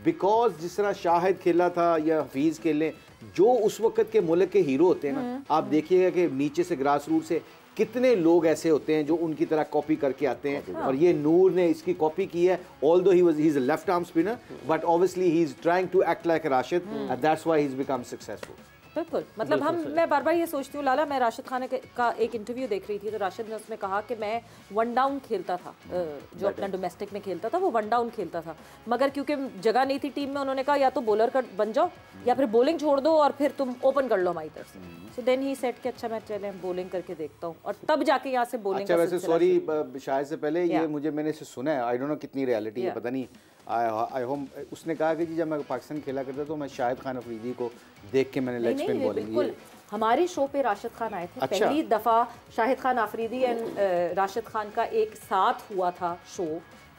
Because जिस तरह शाहिद खेला था या हफीज़ खेलें, जो उस वक्त के मुल्क के हीरो होते हैं ना, आप देखिएगा कि नीचे से ग्रास रूट से कितने लोग ऐसे होते हैं जो उनकी तरह कॉपी करके आते हैं। और ये नूर ने इसकी कॉपी की है, although he is a left arm spinner, but obviously he is trying to act like Rashid and that's why he is become successful. बिल्कुल, मतलब मैं बार बार ये सोचती हूँ लाला, मैं राशिद खान का एक इंटरव्यू देख रही थी, तो राशिद ने उसमें कहा कि मैं वन डाउन खेलता था, जो अपना डोमेस्टिक में खेलता था वो वन डाउन खेलता था, मगर क्योंकि जगह नहीं थी टीम में, उन्होंने कहा या तो बॉलर का बन जाओ या फिर बॉलिंग छोड़ दो और फिर तुम ओपन कर लो हमारी तरफ से। सो देन ही सेड कि अच्छा मैं चले बॉलिंग करके देखता हूँ, और तब जाके यहाँ से बॉलिंग। अच्छा वैसे सॉरी शायद से पहले ये मुझे मैंने इसे सुना है, आई डोंट नो कितनी रियलिटी है पता नहीं, आई होप उसने कहा कि जी जब मैं पाकिस्तान खेला करता तो मैं शाहिद खान अफरीदी को देख के मैंने लेग स्पिन बॉलिंग की। हमारे शो पे राशिद खान आए थे, अच्छा। पहली दफ़ा शाहिद खान आफरीदी एंड राशिद खान का एक साथ हुआ था शो,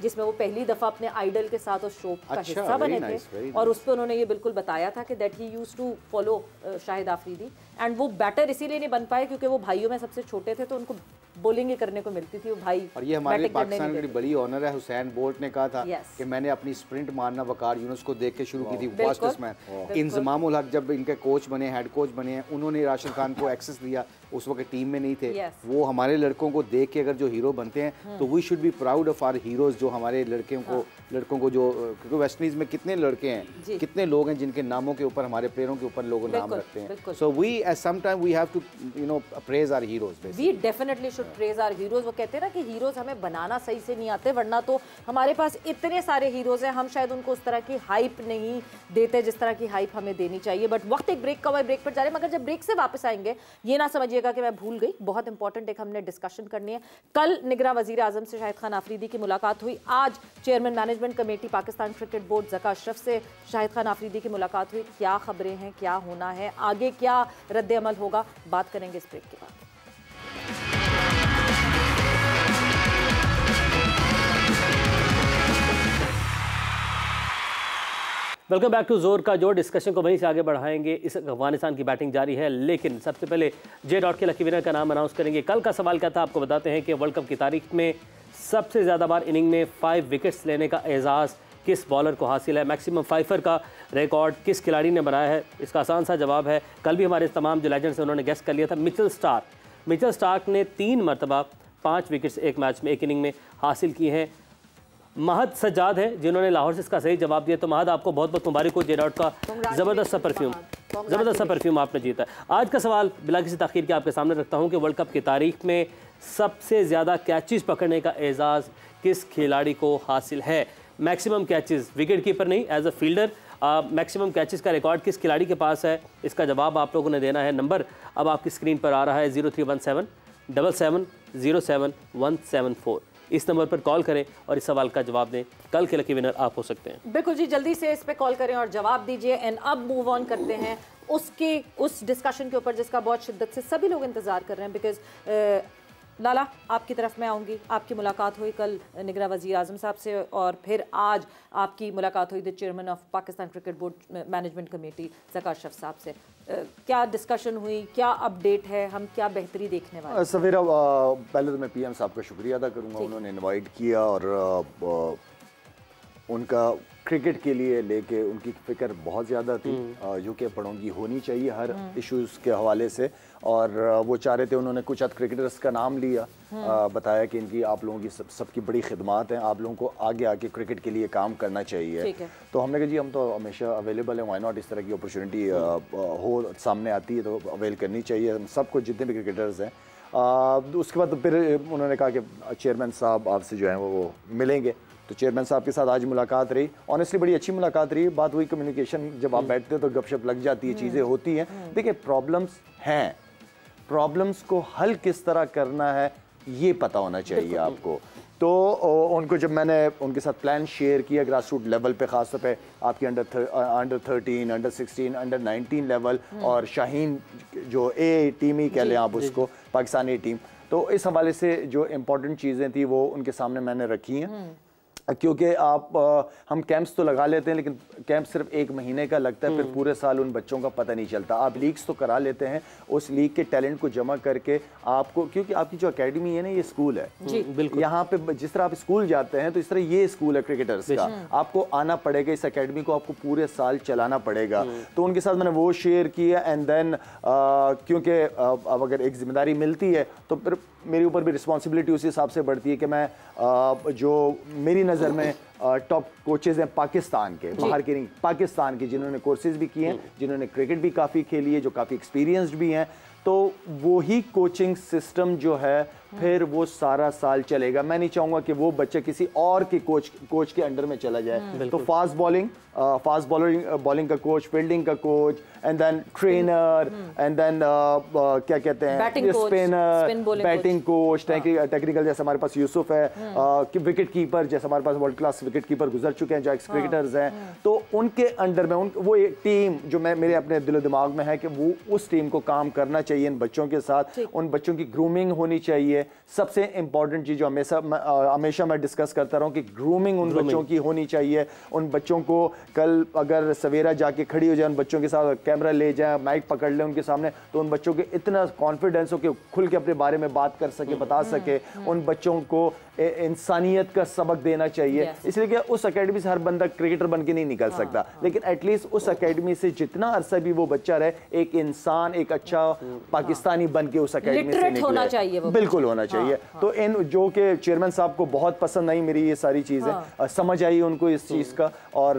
जिसमें वो पहली दफ़ा अपने आइडल के साथ उस शो का हिस्सा बने थे, और उस पर उन्होंने ये बिल्कुल बताया था कि that he used to follow Shahid Afridi, and वो बैटर इसीलिए नहीं बन पाए क्योंकि वो भाइयों में सबसे छोटे थे, तो उनको बॉलिंग ही करने को मिलती थी, वो भाई। और ये हमारे पाकिस्तान की बड़ी ऑनर है, हुसैन बोल्ट ने कहा था कि मैंने अपनी स्प्रिंट मारना वकार यूनुस को देख के शुरू की थी, फास्टेस्ट मैन। इंजमामुल हक जब इनके कोच बने, हेड कोच बने हैं, उन्होंने राशिद खान को एक्सेस दिया, उस वक्त टीम में नहीं थे। वो हमारे लड़कों को देख के अगर जो हीरो बनते हैं तो we should be proud of our heroes, जो हमारे लड़कों को जो, क्योंकि वेस्ट इंडीज में कितने लड़के हैं, कितने लोग हैं जिनके नामों के ऊपर, हमारे प्लेयरों के ऊपर लोग नाम रखते हैं। So we at some time we have to praise our heroes. We definitely should praise our heroes. वो कहते हैं ना कि हीरोज हमें बनाना सही से नहीं आते, वरना तो हमारे पास इतने सारे हीरोज हैं, हम शायद उनको उस तरह की हाइप नहीं देते जिस तरह की हाइप हमें देनी चाहिए। बट वक्त एक ब्रेक का हुआ, ब्रेक पर जा रहे हैं, मगर जब ब्रेक से वापस आएंगे ये ना समझिएगा कि मैं भूल गई, बहुत इंपॉर्टेंट एक हमने डिस्कशन करनी है। कल निगरां वजीर आजम से शाहिद खान आफरीदी की मुलाकात हुई, आज chairman management committee Pakistan cricket board Zaka Ashraf से शाहिद खान आफरीदी की मुलाकात हुई। क्या खबरें हैं, क्या होना है आगे, क्या रद्द अमल होगा, बात करेंगे इस ब्रेक के बाद। वेलकम बैक टू जोर का जोर। डिस्कशन को वहीं से आगे बढ़ाएंगे। इस अफगानिस्तान की बैटिंग जारी है, लेकिन सबसे पहले जे डॉट के लकी विनर का नाम अनाउंस करेंगे। कल का सवाल क्या था आपको बताते हैं कि वर्ल्ड कप की तारीख में सबसे ज़्यादा बार इनिंग में 5 विकेट्स लेने का एजाज़ किस बॉलर को हासिल है। मैक्सिमम फाइफर का रिकॉर्ड किस खिलाड़ी ने बनाया है। इसका आसान सा जवाब है, कल भी हमारे तमाम जो लेजेंड्स हैं उन्होंने गेस कर लिया था, मिचेल स्टार्क। मिचेल स्टार्क ने 3 मरतबा 5 विकेट्स एक मैच में, एक इनिंग में हासिल की हैं। महद सज्जाद है जिन्होंने लाहौर से इसका सही जवाब दिया। तो महद आपको बहुत बहुत मुबारक हो, जे डॉट का ज़बरदस्त सा परफ्यूम आपने जीता है। आज का सवाल बिला किसी ताख़ीर के आपके सामने रखता हूं कि वर्ल्ड कप की तारीख में सबसे ज़्यादा कैचेस पकड़ने का एजाज़ किस खिलाड़ी को हासिल है। मैक्सिमम कैचेस, विकेट कीपर नहीं, as a fielder maximum catches का रिकॉर्ड किस खिलाड़ी के पास है। इसका जवाब आप लोगों ने देना है। नंबर अब आपकी स्क्रीन पर आ रहा है 0317 77 07 174। इस नंबर पर कॉल करें और इस सवाल का जवाब दें। कल के लकी विनर आप हो सकते हैं। बिल्कुल जी, जल्दी से इस पे कॉल करें और जवाब दीजिए। एंड अब मूव ऑन करते हैं उस डिस्कशन के ऊपर जिसका बहुत शिद्दत से सभी लोग इंतजार कर रहे हैं। बिकॉज लाला, आपकी तरफ मैं आऊँगी। आपकी मुलाकात हुई कल निगरां वज़ीर आज़म साहब से, और फिर आज आपकी मुलाकात हुई the chairman of Pakistan cricket board management committee Zaka Ashraf साहब से। क्या डिस्कशन हुई, क्या अपडेट है, हम क्या बेहतरी देखने वाले हैं? सवेरा पहले तो मैं पीएम साहब का शुक्रिया अदा करूँगा, उन्होंने इनवाइट किया और उनका क्रिकेट के लिए लेके उनकी फिक्र बहुत ज़्यादा थी, जो कि पढ़ोंगी होनी चाहिए हर इश्यूज़ के हवाले से। और वो चाह रहे थे, उन्होंने कुछ हद क्रिकेटर्स का नाम लिया, बताया कि इनकी आप लोगों की सबकी बड़ी खिदमात हैं, आप लोगों को आगे आके क्रिकेट के लिए काम करना चाहिए। तो हमने कहा जी हम तो हमेशा अवेलेबल हैं, व्हाई नॉट, इस तरह की अपॉर्चुनिटी हो सामने आती है तो अवेल करनी चाहिए हम सबको, जितने भी क्रिकेटर्स हैं। उसके बाद तो फिर उन्होंने कहा कि चेयरमैन साहब आपसे जो है वो मिलेंगे। तो चेयरमैन साहब के साथ आज मुलाकात रही, ऑनेस्टली बड़ी अच्छी मुलाकात रही। बात हुई कम्युनिकेशन, जब आप बैठते हो तो गपशप लग जाती है, चीज़ें होती हैं। देखिए प्रॉब्लम्स हैं, प्रॉब्लम्स को हल किस तरह करना है ये पता होना चाहिए आपको। तो उनको जब मैंने उनके साथ प्लान शेयर किया ग्रास रूट लेवल पे, ख़ासतौर पे आपकी अंडर 13, अंडर 16, अंडर 19 लेवल, और शाहीन जो ए टीम ही कह लें आप उसको, पाकिस्तान ए टीम, तो इस हवाले से जो इम्पोर्टेंट चीज़ें थी वो उनके सामने मैंने रखी हैं। क्योंकि हम कैंप्स तो लगा लेते हैं, लेकिन कैंप सिर्फ 1 महीने का लगता है, फिर पूरे साल उन बच्चों का पता नहीं चलता। आप लीग्स तो करा लेते हैं, उस लीग के टैलेंट को जमा करके आपको, क्योंकि आपकी जो एकेडमी है ना, ये स्कूल है जी बिल्कुल, यहाँ पे जिस तरह आप स्कूल जाते हैं तो इस तरह ये स्कूल है क्रिकेटर्स का। आपको आना पड़ेगा इस एकेडमी को, आपको पूरे साल चलाना पड़ेगा। तो उनके साथ मैंने वो शेयर किया एंड देन क्योंकि अब अगर एक जिम्मेदारी मिलती है तो फिर मेरे ऊपर भी रिस्पॉन्सिबिलिटी उस हिसाब से बढ़ती है कि मैं जो मेरी नज़र में टॉप कोचेज हैं पाकिस्तान के, बाहर के नहीं, पाकिस्तान के, जिन्होंने कोर्सेज भी किए हैं, जिन्होंने क्रिकेट भी काफ़ी खेली है, जो काफ़ी एक्सपीरियंस्ड भी हैं, तो वही कोचिंग सिस्टम जो है फिर वो सारा साल चलेगा। मैं नहीं चाहूँगा कि वो बच्चा किसी और के कोच के अंडर में चला जाए। तो फास्ट बॉलिंग का कोच, फील्डिंग का coach, and then trainer, and then क्या कहते हैं, स्पिनर, बैटिंग कोच, टेक्निकल जैसे हमारे पास यूसुफ है, विकेट कीपर जैसे हमारे पास वर्ल्ड क्लास विकेट कीपर गुजर चुके हैं जो एक्स क्रिकेटर्स हैं, तो उनके अंडर में वो एक टीम जो मेरे अपने दिलो दिमाग में है कि वो उस टीम को काम करना चाहिए इन बच्चों के साथ, उन बच्चों की ग्रूमिंग होनी चाहिए। सबसे इंपॉर्टेंट चीज जो हमेशा मैं डिस्कस करता रहा हूं कि ग्रूमिंग उन बच्चों की होनी चाहिए। उन बच्चों को कल अगर सवेरा जाके खड़ी हो जाए, उन बच्चों के साथ कैमरा ले जाए, माइक पकड़ ले उनके सामने, तो उन बच्चों के इतना कॉन्फिडेंस हो कि खुल के अपने बारे में बात कर सके, बता सके। उन बच्चों को इंसानियत का सबक देना चाहिए। इसलिए कि उस एकेडमी से हर बंदा क्रिकेटर बन के नहीं निकल सकता, लेकिन एटलीस्ट उस एकेडमी से जितना अरसा भी वो बच्चा रहे, एक इंसान, एक अच्छा पाकिस्तानी बन के उस एकेडमी से निकले, बिल्कुल होना चाहिए। तो इन जो कि चेयरमैन साहब को बहुत पसंद आई मेरी ये सारी चीज़ें, समझ आई उनको इस चीज़ का, और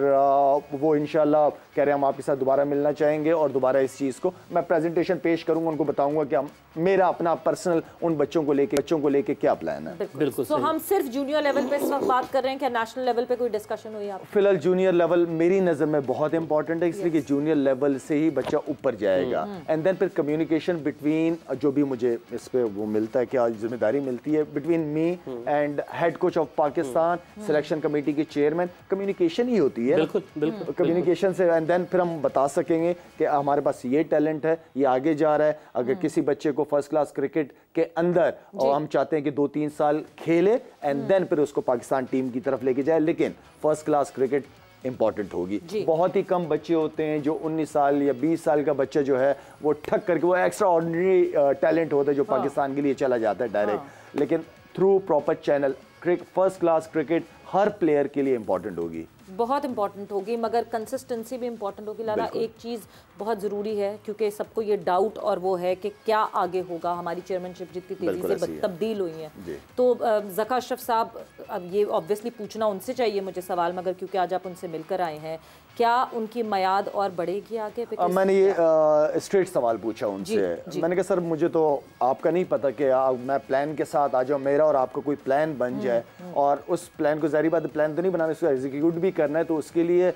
वो इंशाल्लाह कह रहे हैं हम आपके साथ दोबारा मिलना चाहेंगे और दोबारा इस चीज़ को मैं प्रेजेंटेशन पेश करूंगा, उनको बताऊंगा कि मेरा अपना पर्सनल उन बच्चों को लेके क्या प्लान है। बिल्कुल। तो हम सिर्फ जूनियर लेवल पे इस वक्त बात कर रहे हैं, क्या नेशनल लेवल पे कोई डिस्कशन हुई आप? फिलहाल जूनियर लेवल मेरी नज़र में बहुत इंपॉर्टेंट है, इसलिए कि जूनियर लेवल से ही बच्चा ऊपर जाएगा, एंड देन फिर कम्युनिकेशन बिटवीन, जो भी मुझे इस पे वो मिलता है, क्या जिम्मेदारी मिलती है between me and head coach of Pakistan, selection committee के चेयरमैन, कम्युनिकेशन ही होती है। बिल्कुल कम्युनिकेशन से, एंड देन फिर हम बता सकेंगे कि हमारे पास ये टैलेंट है, ये आगे जा रहा है। अगर किसी बच्चे को फर्स्ट क्लास क्रिकेट के अंदर, और हम चाहते हैं कि 2-3 साल खेले एंड देन फिर उसको पाकिस्तान टीम की तरफ लेके जाए, लेकिन फर्स्ट क्लास क्रिकेट इंपॉर्टेंट होगी। बहुत ही कम बच्चे होते हैं जो 19 साल या 20 साल का बच्चा जो है वो ठक करके, वो एक्स्ट्रा ऑर्डिनरी टैलेंट होता है जो पाकिस्तान के लिए चला जाता है डायरेक्ट, लेकिन through proper channel first class cricket हर प्लेयर के लिए इंपॉर्टेंट होगी, बहुत इंपॉर्टेंट होगी, मगर कंसिस्टेंसी भी इंपॉर्टेंट होगी। लाला, एक चीज़ बहुत ज़रूरी है, क्योंकि सबको ये डाउट और वो है कि क्या आगे होगा, हमारी चेयरमैनशिप जितनी तेज़ी से तब्दील हुई है, तो ज़का अशरफ साहब, अब ये ऑब्वियसली पूछना उनसे चाहिए मुझे सवाल, मगर क्योंकि आज आप उनसे मिलकर आए हैं, क्या उनकी मयाद और बढ़ेगी आगे? मैंने ये स्ट्रेट सवाल पूछा उनसे, मैंने कहा सर मुझे तो आपका नहीं पता कि मैं प्लान के साथ आ जाऊँ, मेरा और आपका कोई प्लान बन जाए, और उस प्लान को, ज़ाहिर बात प्लान तो नहीं बनाना, उसको एग्जीक्यूट भी करना है, तो उसके लिए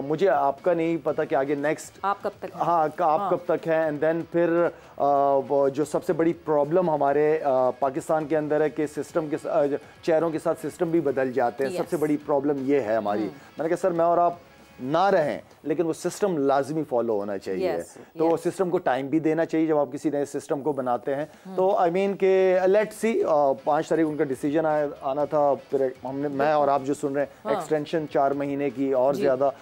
मुझे आपका नहीं पता कि आगे नेक्स्ट आप कब तक, आप कब तक है। एंड देन फिर जो सबसे बड़ी प्रॉब्लम हमारे पाकिस्तान के अंदर है कि सिस्टम के चेहरों के साथ सिस्टम भी बदल जाते हैं, सबसे बड़ी प्रॉब्लम ये है हमारी। मैंने कहा सर मैं और आप ना रहें, लेकिन वो सिस्टम लाजमी फॉलो होना चाहिए। तो वो सिस्टम को टाइम भी देना चाहिए जब आप किसी नए सिस्टम को बनाते हैं। तो आई मीन के लेट्स सी, 5 तारीख उनका डिसीजन आना था, फिर हमने, मैं और आप जो सुन रहे हैं, एक्सटेंशन 4 महीने की और ज़्यादा,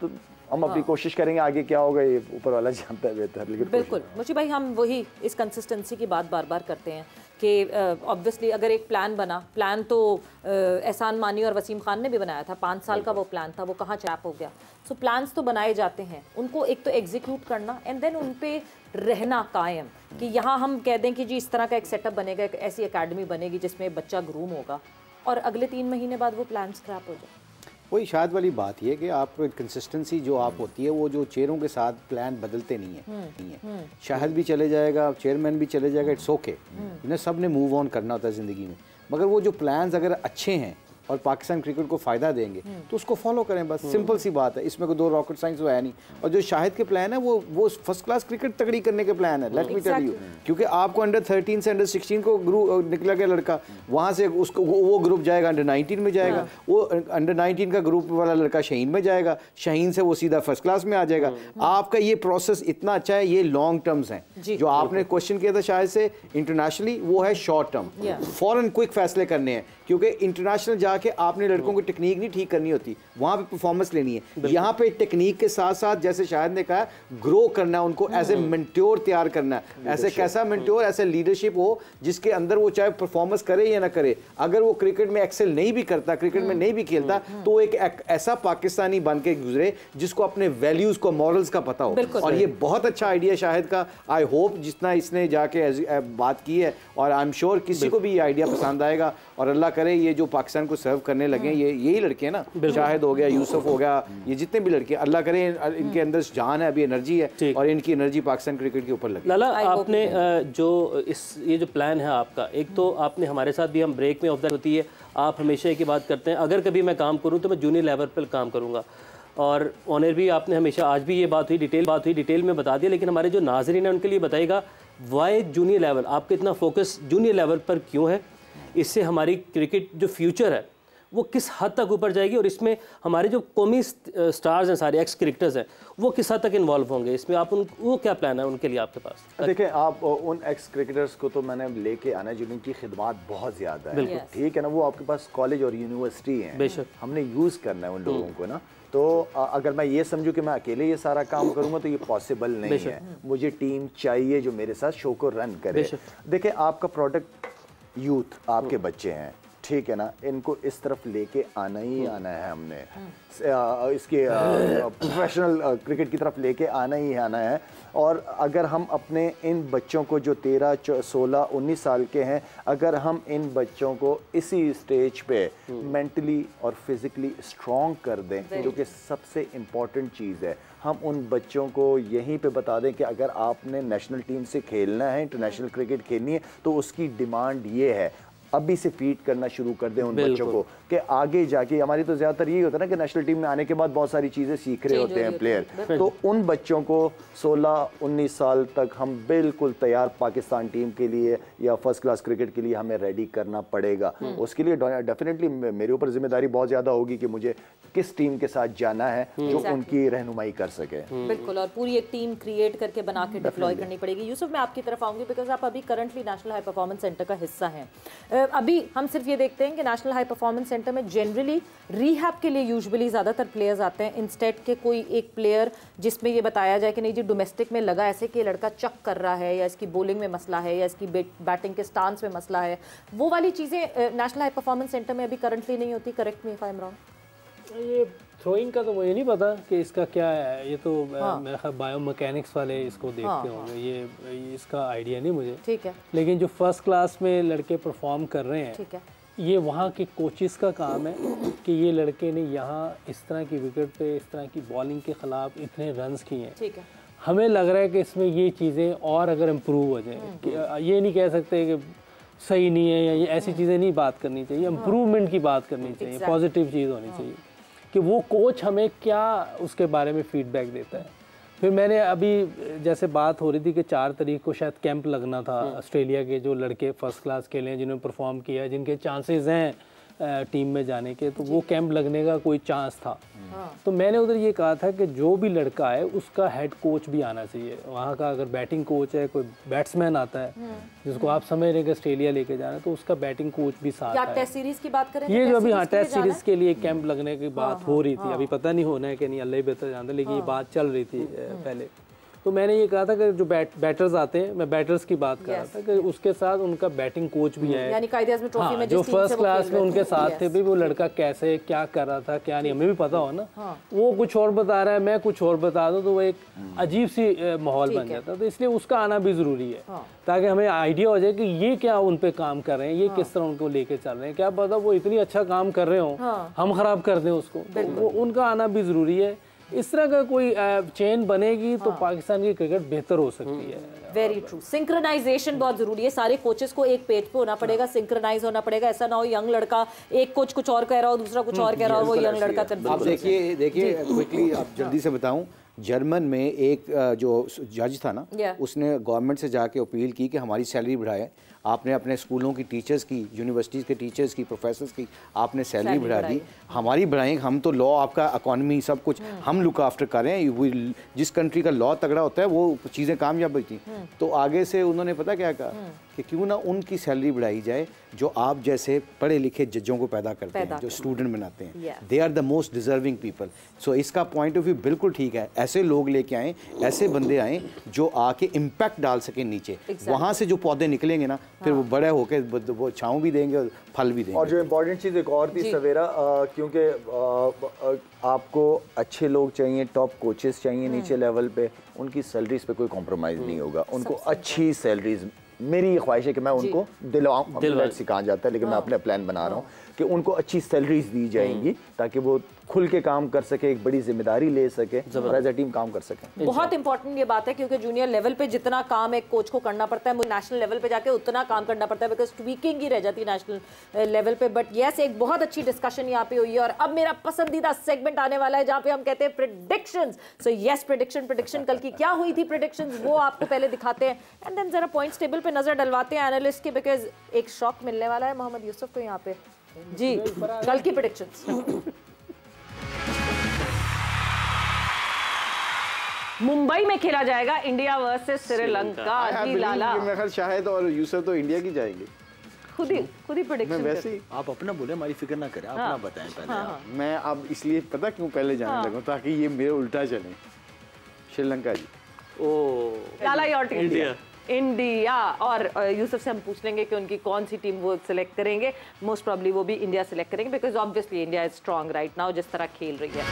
तो हम अपनी कोशिश करेंगे, आगे क्या होगा ये ऊपर वाला जानता है बेहतर। लेकिन बिल्कुल मुझे भाई, हम वही इस कंसिस्टेंसी की बात बार बार करते हैं कि ऑब्वियसली अगर एक प्लान बना, प्लान तो एहसान मानी और वसीम खान ने भी बनाया था, 5 साल का वो प्लान था, वो कहाँ चैप हो गया। सो प्लान्स तो बनाए जाते हैं, उनको एक तो एग्जीक्यूट करना एंड देन उन पे रहना कायम, कि यहाँ हम कह दें कि जी इस तरह का एक सेटअप बनेगा, एक ऐसी एकेडमी बनेगी जिसमें बच्चा ग्रूम होगा, और अगले 3 महीने बाद वो प्लान स्क्रैप हो जाए। वही शायद वाली बात ये कि आप कंसिस्टेंसी जो आप होती है, वो जो चेयरों के साथ प्लान बदलते नहीं है। शाहिद भी चले जाएगा, चेयरमैन भी चले जाएगा, इट्स ओके, इन्हें सब ने मूव ऑन करना होता है ज़िंदगी में, मगर वो जो प्लान्स अगर अच्छे हैं और पाकिस्तान क्रिकेट को फ़ायदा देंगे तो उसको फॉलो करें, बस सिंपल सी बात है, इसमें कोई 2 रॉकेट साइंस तो है नहीं। और जो शाहिद के प्लान है वो फर्स्ट क्लास क्रिकेट तगड़ी करने के प्लान है, लेट मी टेल यू, क्योंकि आपको अंडर 13 से अंडर 16 को ग्रुप निकला गया लड़का, वहाँ से उसको वो ग्रुप जाएगा अंडर 19 में जाएगा, वो अंडर 19 का ग्रुप वाला लड़का शाहीन में जाएगा, शाहीन से वो सीधा फर्स्ट क्लास में आ जाएगा। आपका ये प्रोसेस इतना अच्छा है, ये लॉन्ग टर्म्स हैं। जो आपने क्वेश्चन किया था शायद से इंटरनेशनली, वो है शॉर्ट टर्म, फॉरन क्विक फैसले करने हैं क्योंकि इंटरनेशनल जाके आपने लड़कों की टेक्निक नहीं ठीक करनी होती, वहाँ पे परफॉर्मेंस लेनी है। यहाँ पे टेक्निक के साथ साथ जैसे शायद ने कहा ग्रो करना है उनको, एज ए मेंटोर तैयार करना है। ऐसे कैसा मेंटोर, ऐसे लीडरशिप हो जिसके अंदर वो चाहे परफॉर्मेंस करे या ना करे, अगर वो क्रिकेट में एक्सेल नहीं भी करता, क्रिकेट में नहीं भी खेलता, तो एक ऐसा पाकिस्तानी बन के गुजरे जिसको अपने वैल्यूज को, मॉरल्स का पता हो। और ये बहुत अच्छा आइडिया शाहिद का। आई होप जितना इसने जाके बात की है, और आई एम श्योर किसी को भी ये आइडिया पसंद आएगा, और अल्लाह करे ये जो पाकिस्तान को सर्व करने लगे ये यही लड़के हैं ना, शाहिद हो गया, यूसुफ हो गया, ये जितने भी लड़के, अल्लाह करे इनके अंदर जान है, अभी एनर्जी है, और इनकी एनर्जी पाकिस्तान क्रिकेट के ऊपर लगे। लाला, आपने जो ये जो प्लान है आपका, एक तो आपने हमारे साथ भी, हम ब्रेक में ऑब्जर्व होती है, आप हमेशा एक ही बात करते हैं, अगर कभी मैं काम करूँ तो मैं जूनियर लेवल पर काम करूँगा, और ऑनर भी आपने हमेशा, आज भी ये बात हुई, डिटेल में बता दिया, लेकिन हमारे जो नाजरीन हैं उनके लिए बताइएगा वाई जूनियर लेवल, आपका इतना फोकस जूनियर लेवल पर क्यों है? इससे हमारी क्रिकेट जो फ्यूचर है वो किस हद तक ऊपर जाएगी, और इसमें हमारे जो कौमी स्टार्स हैं, सारे एक्स क्रिकेटर्स हैं, वो किस हद तक इन्वॉल्व होंगे इसमें? आप वो क्या प्लान है उनके लिए आपके पास? देखिए, आप उन एक्स क्रिकेटर्स को तो मैंने लेके आना है जिनकी खिदमत बहुत ज़्यादा है, ठीक है ना, वो आपके पास कॉलेज और यूनिवर्सिटी है, बेशक हमने यूज़ करना है उन लोगों को ना। तो अगर मैं ये समझूं कि मैं अकेले ये सारा काम करूंगा तो ये पॉसिबल नहीं है, मुझे टीम चाहिए जो मेरे साथ शो को रन करे। देखिए, आपका प्रोडक्ट यूथ, आपके बच्चे हैं, ठीक है ना, इनको इस तरफ लेके आना ही आना है, हमने इसके प्रोफेशनल क्रिकेट की तरफ लेके आना ही आना है। और अगर हम अपने इन बच्चों को जो 13, 16, 19 साल के हैं, अगर हम इन बच्चों को इसी स्टेज पे मेंटली और फिज़िकली स्ट्रॉन्ग कर दें, जो कि सबसे इम्पॉर्टेंट चीज़ है, हम उन बच्चों को यहीं पे बता दें कि अगर आपने नेशनल टीम से खेलना है, इंटरनेशनल क्रिकेट खेलनी है, तो उसकी डिमांड ये है, अभी से फीड करना शुरू कर दें उन बच्चों को कि आगे जाके, हमारी तो ज़्यादातर यही होता है ना कि नेशनल टीम में आने के बाद बहुत सारी चीज़ें सीख रहे होते हैं प्लेयर, तो उन बच्चों को 16-19 साल तक हम बिल्कुल तैयार पाकिस्तान टीम के लिए या फर्स्ट क्लास क्रिकेट के लिए हमें रेडी करना पड़ेगा। उसके लिए डेफिनेटली मेरे ऊपर जिम्मेदारी बहुत ज़्यादा होगी कि मुझे किस टीम के साथ जाना है जो उनकी रहनुमाई कर सके। बिल्कुल, और पूरी एक टीम क्रिएट करके बना के डिप्लॉय करनी पड़ेगी। यूसुफ, मैं आपकी तरफ आऊँगी बिकॉज आप अभी currently national high performance centre का हिस्सा हैं। अभी हम सिर्फ ये देखते हैं कि नेशनल हाई परफॉर्मेंस सेंटर में जनरली रीहैब के लिए यूजुअली ज़्यादातर प्लेयर्स आते हैं, इंस्टेड के कोई एक प्लेयर जिसमें ये बताया जाए कि नहीं जी डोमेस्टिक में लगा ऐसे कि लड़का चक कर रहा है, या इसकी बॉलिंग में मसला है, या इसकी बैटिंग के स्टांस में मसला है, वो वाली चीज़ें नेशनल हाई परफॉर्मेंस सेंटर में अभी करंटली नहीं होती। Correct me if I am wrong. ये थ्रोइंग का तो मुझे नहीं पता कि इसका क्या है, ये तो मेरा ख्याल बायो मैकेनिक्स वाले इसको देखते होंगे, ये इसका आइडिया नहीं मुझे, ठीक है। लेकिन जो फर्स्ट क्लास में लड़के परफॉर्म कर रहे हैं, ठीक है, ये वहाँ के कोचेस का काम है कि ये लड़के ने यहाँ इस तरह की विकेट पे इस तरह की बॉलिंग के ख़िलाफ़ इतने रन्स किए हैं, ठीक है। हमें लग रहा है कि इसमें ये चीज़ें और अगर इम्प्रूव हो जाएँ, ये नहीं कह सकते कि सही नहीं है या ये ऐसी चीज़ें नहीं बात करनी चाहिए, इम्प्रूवमेंट की बात करनी चाहिए, पॉजिटिव चीज़ होनी चाहिए कि वो कोच हमें क्या उसके बारे में फ़ीडबैक देता है। फिर मैंने अभी जैसे बात हो रही थी कि 4 तारीख को शायद कैंप लगना था ऑस्ट्रेलिया के जो लड़के फर्स्ट क्लास खेले हैं, जिन्होंने परफॉर्म किया है, जिनके चांसेस हैं टीम में जाने के, तो वो कैंप लगने का कोई चांस था। तो मैंने उधर ये कहा था कि जो भी लड़का है उसका हेड कोच भी आना चाहिए वहाँ का। अगर बैटिंग कोच है, कोई बैट्समैन आता है जिसको आप समझ रहे हैं कि ऑस्ट्रेलिया लेके जाना है, तो उसका बैटिंग कोच भी साथ है। टेस्ट सीरीज की बात करें, ये जो अभी टेस्ट सीरीज के लिए कैंप लगने की बात हो रही थी, अभी पता नहीं होना है कि नहीं, अल्लाह ही बेहतर जानता है, लेकिन ये बात चल रही थी पहले। तो मैंने ये कहा था कि जो बैटर्स आते हैं, मैं बैटर्स की बात कर रहा था कि उसके साथ उनका बैटिंग कोच भी है, यानी ट्रॉफी में जो फर्स्ट क्लास में उनके साथ थे भी, वो लड़का कैसे क्या कर रहा था क्या नहीं, हमें भी पता हो ना। वो कुछ और बता रहा है, मैं कुछ और बता दूं, तो वो एक अजीब सी माहौल बन जाता है। तो इसलिए उसका आना भी ज़रूरी है ताकि हमें आइडिया हो जाए कि ये क्या उन पे काम कर रहे हैं, ये किस तरह उनको लेके चल रहे हैं। क्या पता वो इतनी अच्छा काम कर रहे हो, हम खराब कर दें उसको, तो उनका आना भी ज़रूरी है। इस तरह का कोई चेन बनेगी तो पाकिस्तान की क्रिकेट बेहतर हो सकती है। Very true. सिंक्रोनाइजेशन बहुत जरूरी है, सारे कोचेस को एक पेज पे होना पड़ेगा, सिंक्रोनाइज होना पड़ेगा। ऐसा ना हो यंग लड़का एक कोच कुछ और कह रहा हो, दूसरा कुछ और कह रहा हो, वो यंग लड़का आप देखिए क्विकली आप जल्दी से बताऊं, जर्मन में एक जो जज था ना, उसने गवर्नमेंट से जाके अपील की कि हमारी सैलरी बढ़ाए। आपने अपने स्कूलों की टीचर्स की, यूनिवर्सिटीज़ के टीचर्स की, प्रोफेसर्स की आपने सैलरी बढ़ा दी। हमारी बढ़ाएंगे हम तो लॉ, आपका इकॉनमी सब कुछ हम लुक आफ्टर कर रहे हैं। जिस कंट्री का लॉ तगड़ा होता है वो चीज़ें कामयाब होती। तो आगे से उन्होंने पता क्या कहा कि क्यों ना उनकी सैलरी बढ़ाई जाए जो आप जैसे पढ़े लिखे जजों को पैदा करते हैं, जो स्टूडेंट बनाते हैं। They are the most deserving people. So इसका पॉइंट ऑफ व्यू बिल्कुल ठीक है। ऐसे लोग लेके आएँ, ऐसे बंदे आएँ जो आके इम्पैक्ट डाल सकें नीचे। वहाँ से जो पौधे निकलेंगे ना फिर वो बड़े होके वो छाँव भी देंगे और फल भी देंगे। और जो इम्पोर्टेंट चीज़ एक और थी सवेरा, क्योंकि आपको अच्छे लोग चाहिए, टॉप कोचेस चाहिए नीचे लेवल पे, उनकी सैलरीज पे कोई कॉम्प्रोमाइज़ नहीं होगा। उनको अच्छी सैलरीज, मेरी ये ख्वाहिश है कि मैं उनको दिलवाऊँ, सिखा जाता है लेकिन मैं अपने प्लान बना रहा हूँ कि उनको अच्छी सैलरीज दी जाएंगी ताकि वो खुल के काम कर सके, एक बड़ी जिम्मेदारी ले सके और एज अ टीम काम कर सके। बहुत इंपॉर्टेंट ये बात है क्योंकि जूनियर लेवल पे जितना काम एक कोच को करना पड़ता है, नेशनल लेवल पे जाके उतना काम करना पड़ता है, बिकॉज ट्वीकिंग ही रह जाती है नेशनल लेवल पे। बट यस, एक बहुत अच्छी डिस्कशन यहाँ पे हुई है और अब मेरा पसंदीदा सेगमेंट आने वाला है जहाँ पे हम कहते हैं प्रेडिक्शंस। सो यस, प्रेडिक्शन कल की क्या हुई थी प्रेडिक्शंस वो आपको पहले दिखाते हैं एंड देन जरा पॉइंट्स टेबल पे नजर डलवाते हैं एनालिस्ट के, बिकॉज एक शॉक मिलने वाला है मोहम्मद यूसुफ को यहाँ पे। जी, कल की प्रेडिक्शंस। मुंबई में खेला जाएगा इंडिया वर्सेस श्रीलंका। जी लाला, मेरे ख्याल शाहिद और यूसुफ तो इंडिया की जाएंगे। खुद ही प्रेडिक्शन वैसे ही आप अपना बोले, हमारी फिक्र ना करें, अपना बताएं पहले। मैं अब इसलिए पता क्यों पहले जाने लगा ताकि ये मेरे उल्टा चले। श्रीलंका जी। ओ लाला, योर टीम इंडिया। और यूसुफ से हम पूछ लेंगे कि उनकी कौन सी टीम वो सिलेक्ट करेंगे। मोस्ट प्रॉब्ली वो भी इंडिया सिलेक्ट करेंगे because obviously India is strong right now जिस तरह खेल रही है।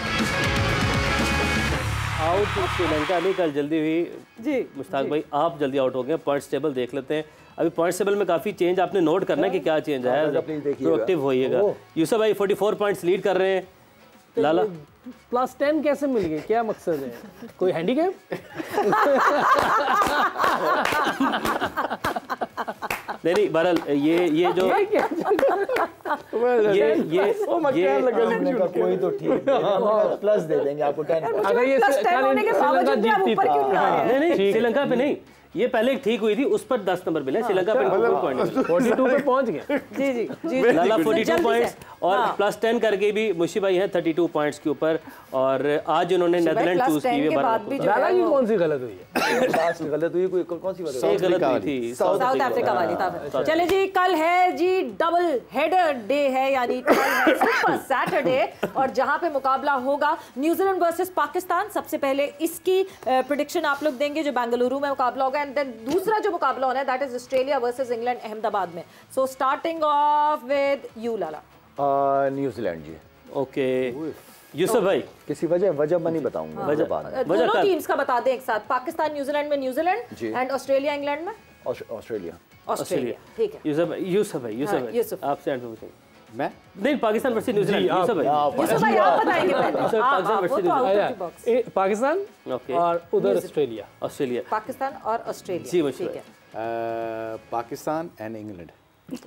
आउट श्रीलंका नहीं कल जल्दी हुई जी। मुश्ताक भाई आप जल्दी आउट हो गए। पॉइंट्स टेबल देख लेते हैं। अभी पॉइंट्स टेबल में काफी चेंज आपने नोट करना है कि क्या चेंज आया है, प्रोएक्टिव होइएगा। यूसुफ भाई 44 पॉइंट्स लीड कर रहे हैं। लाला +10 कैसे मिल गए, क्या मकसद है, कोई हैंडीकैप? नहीं बहरहाल ये जो कोई तो ठीक प्लस दे देंगे आपको 10। अगर ये श्रीलंका जीतती नहीं श्रीलंका पे नहीं, ये पहले ठीक हुई थी, उस पर 10 नंबर मिले। श्रीलंका पे 42 पे पहुंच गए। जी लाला 42 पॉइंट्स और +10 करके भी मुशी भाई हैं 32 पॉइंट्स के ऊपर। और आज उन्होंने नेदरलैंड चूज की हुई है। लाला की कौन सी गलत हुई है? गलत हुई, कोई कौन सी गलत हुई थी? साउथ अफ्रीका वाली था। चले जी, कल है जी डबल हेडर डे है, यानी कल है सुपर सैटरडे और जहां पे मुकाबला होगा न्यूजीलैंड वर्सेस पाकिस्तान। सबसे पहले इसकी प्रेडिक्शन आप लोग देंगे जो बेंगलुरु में मुकाबला होगा एंड देन दूसरा जो मुकाबला होना है that is Australia versus England Ahmedabad में। So starting off with you Lala. New Zealand ji. Okay Yusuf भाई, किसी वजह मैं नहीं बताऊंगा। दोनों टीम्स का बता दें एक साथ। पाकिस्तान न्यूजीलैंड में न्यूजीलैंड एंड ऑस्ट्रेलिया इंग्लैंड में ऑस्ट्रेलिया। ठीक है यूसुफ भाई आपसे एंड पूछेंगे। मैं नहीं, पाकिस्तान वर्सेस न्यूजीलैंड। यूसुफ भाई आप बताएंगे पहले। Pakistan versus New Zealand. पाकिस्तान और उधर ऑस्ट्रेलिया। पाकिस्तान और ऑस्ट्रेलिया। जी ठीक है। Pakistan and England.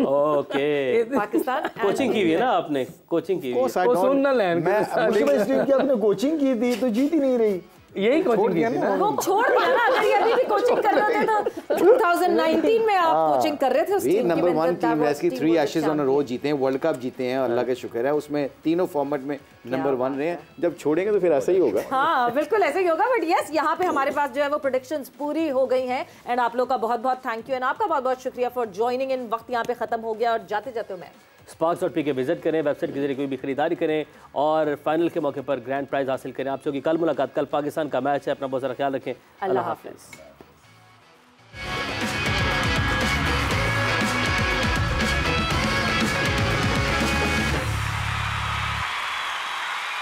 Okay Pakistan coaching की हुई है ना आपने? कोचिंग की हुई है। मैं आपने कोचिंग की थी तो जीत ही नहीं रही। यही कोचिंग की थी ना, वो छोड़ दिया ना। अगर ये अभी भी कोचिंग कर रहे थे तो 2019 में आप कोचिंग कर रहे थे उस टीम की। नंबर 1 टीम है इसकी, 3 एशेज ऑन अ रो जीते हैं, वर्ल्ड कप जीते हैं, अल्लाह का शुक्र है। उसमें तीनों फॉर्मेट में नंबर 1 रहे हैं। जब छोड़ेंगे तो फिर ऐसा ही होगा। हाँ बिल्कुल ऐसा ही होगा। बट यस, यहाँ पे हमारे पास जो है वो प्रेडिक्शंस पूरी हो गई हैं एंड आप लोग का बहुत बहुत थैंक यू एंड आपका बहुत बहुत शुक्रिया फॉर ज्वाइनिंग इन। वक्त यहाँ पे खत्म हो गया और जाते जाते मैं Sparks.pk विजिट करें, वेबसाइट के जरिए कोई भी खरीदारी करें और फाइनल के मौके पर ग्रैंड प्राइज हासिल करें। आप लोगों की कल मुलाकात, कल पाकिस्तान का मैच है। अपना बहुत सारा ख्याल रखें। अल्लाह हाफिज़।